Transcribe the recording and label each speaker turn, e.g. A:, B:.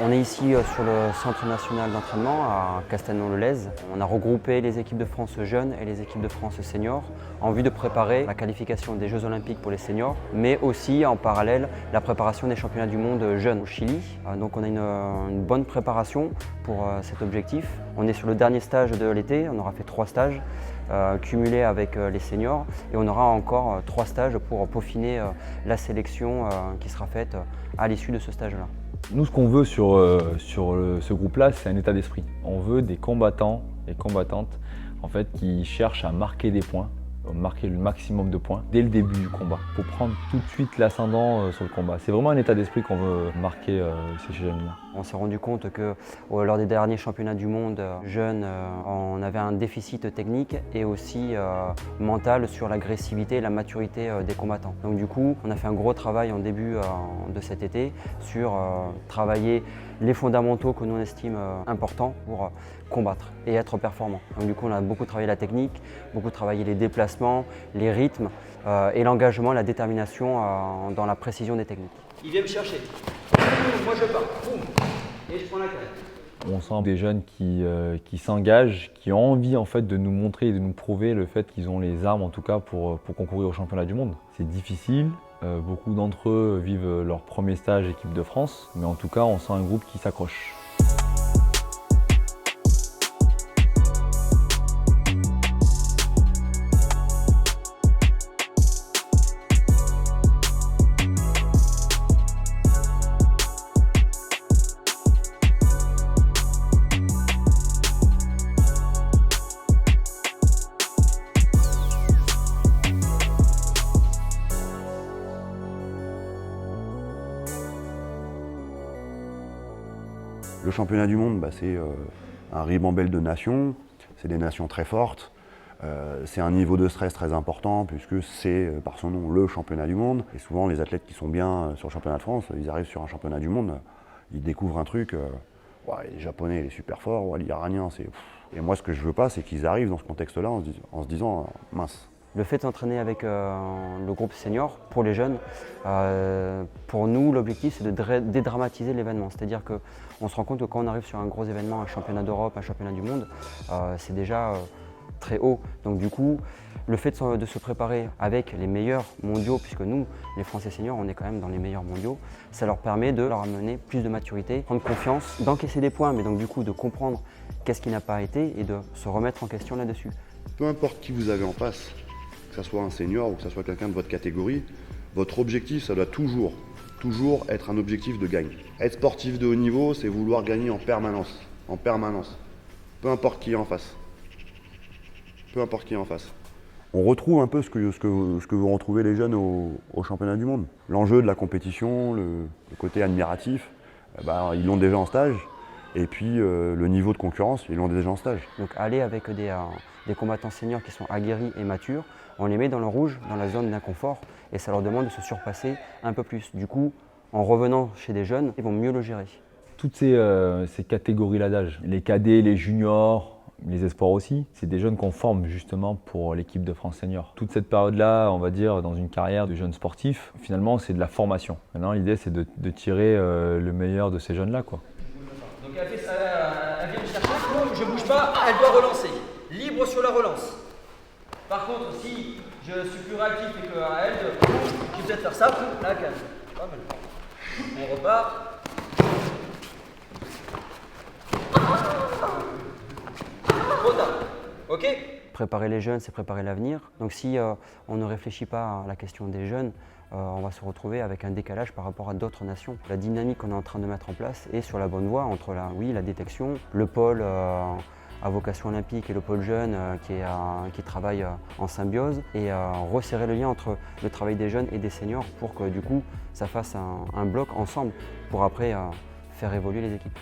A: On est ici sur le centre national d'entraînement à Castelnau-le-Lez. On a regroupé les équipes de France jeunes et les équipes de France seniors en vue de préparer la qualification des Jeux Olympiques pour les seniors, mais aussi en parallèle la préparation des championnats du monde jeunes au Chili. Donc on a une bonne préparation pour cet objectif. On est sur le dernier stage de l'été, on aura fait 3 stages cumulés avec les seniors et on aura encore 3 stages pour peaufiner la sélection qui sera faite à l'issue de ce stage-là.
B: Nous, ce qu'on veut sur ce groupe-là, c'est un état d'esprit. On veut des combattants et combattantes en fait, qui cherchent à marquer des points, marquer le maximum de points dès le début du combat, pour prendre tout de suite l'ascendant sur le combat. C'est vraiment un état d'esprit qu'on veut marquer ces jeunes-là.
A: On s'est rendu compte que lors des derniers championnats du monde jeunes, on avait un déficit technique et aussi mental sur l'agressivité et la maturité des combattants. Donc du coup, on a fait un gros travail en début de cet été sur travailler les fondamentaux que nous on estime importants pour combattre et être performant. Donc du coup, on a beaucoup travaillé la technique, beaucoup travaillé les déplacements, les rythmes et l'engagement, la détermination dans la précision des techniques.
C: Il vient me chercher. Moi je pars. Boum. Et je prends la canne.
B: On sent des jeunes qui s'engagent, qui ont envie en fait, de nous montrer et de nous prouver le fait qu'ils ont les armes en tout cas pour concourir au championnat du monde. C'est difficile, beaucoup d'entre eux vivent leur premier stage équipe de France, mais en tout cas on sent un groupe qui s'accroche.
D: Le championnat du monde, c'est un ribambelle de nations, c'est des nations très fortes, c'est un niveau de stress très important puisque c'est par son nom le championnat du monde. Et souvent les athlètes qui sont bien sur le championnat de France, ils arrivent sur un championnat du monde, ils découvrent un truc, ouais, les Japonais, il est super fort, ouais, l'Iranien, c'est... Et moi ce que je veux pas, c'est qu'ils arrivent dans ce contexte-là en se disant mince.
A: Le fait de s'entraîner avec le groupe senior, pour les jeunes, pour nous, l'objectif, c'est de dédramatiser l'événement. C'est-à-dire qu'on se rend compte que quand on arrive sur un gros événement, un championnat d'Europe, un championnat du monde, c'est déjà très haut. Donc du coup, le fait de se préparer avec les meilleurs mondiaux, puisque nous, les Français seniors, on est quand même dans les meilleurs mondiaux, ça leur permet de leur amener plus de maturité, prendre confiance, d'encaisser des points, mais donc du coup de comprendre qu'est-ce qui n'a pas été et de se remettre en question là-dessus.
D: Peu importe qui vous avez en face, que ce soit un senior ou que ce soit quelqu'un de votre catégorie, votre objectif, ça doit toujours être un objectif de gagne. Être sportif de haut niveau, c'est vouloir gagner en permanence. Peu importe qui est en face. On retrouve un peu ce que vont retrouver les jeunes au championnat du monde. L'enjeu de la compétition, le côté admiratif, ils l'ont déjà en stage. Et puis le niveau de concurrence, ils l'ont déjà en stage.
A: Donc aller avec des combattants seniors qui sont aguerris et matures, on les met dans le rouge, dans la zone d'inconfort, et ça leur demande de se surpasser un peu plus. Du coup, en revenant chez des jeunes, ils vont mieux le gérer.
B: Toutes ces catégories-là d'âge, les cadets, les juniors, les espoirs aussi, c'est des jeunes qu'on forme justement pour l'équipe de France senior. Toute cette période-là, on va dire, dans une carrière de jeune sportif, finalement c'est de la formation. Maintenant l'idée c'est de tirer le meilleur de ces jeunes-là, quoi.
C: Donc elle vient me chercher, je bouge pas, elle doit relancer. Libre sur la relance. Par contre, si je suis plus réactif et qu'à elle, je vais peut-être faire ça, là, calme. Pas mal. On repart. Trop tard. Ok ?
A: Préparer les jeunes, c'est préparer l'avenir. Donc si on ne réfléchit pas à la question des jeunes, on va se retrouver avec un décalage par rapport à d'autres nations. La dynamique qu'on est en train de mettre en place est sur la bonne voie entre la détection, le pôle à vocation olympique et le pôle jeune qui travaille en symbiose et resserrer le lien entre le travail des jeunes et des seniors pour que du coup ça fasse un bloc ensemble pour après faire évoluer les équipes.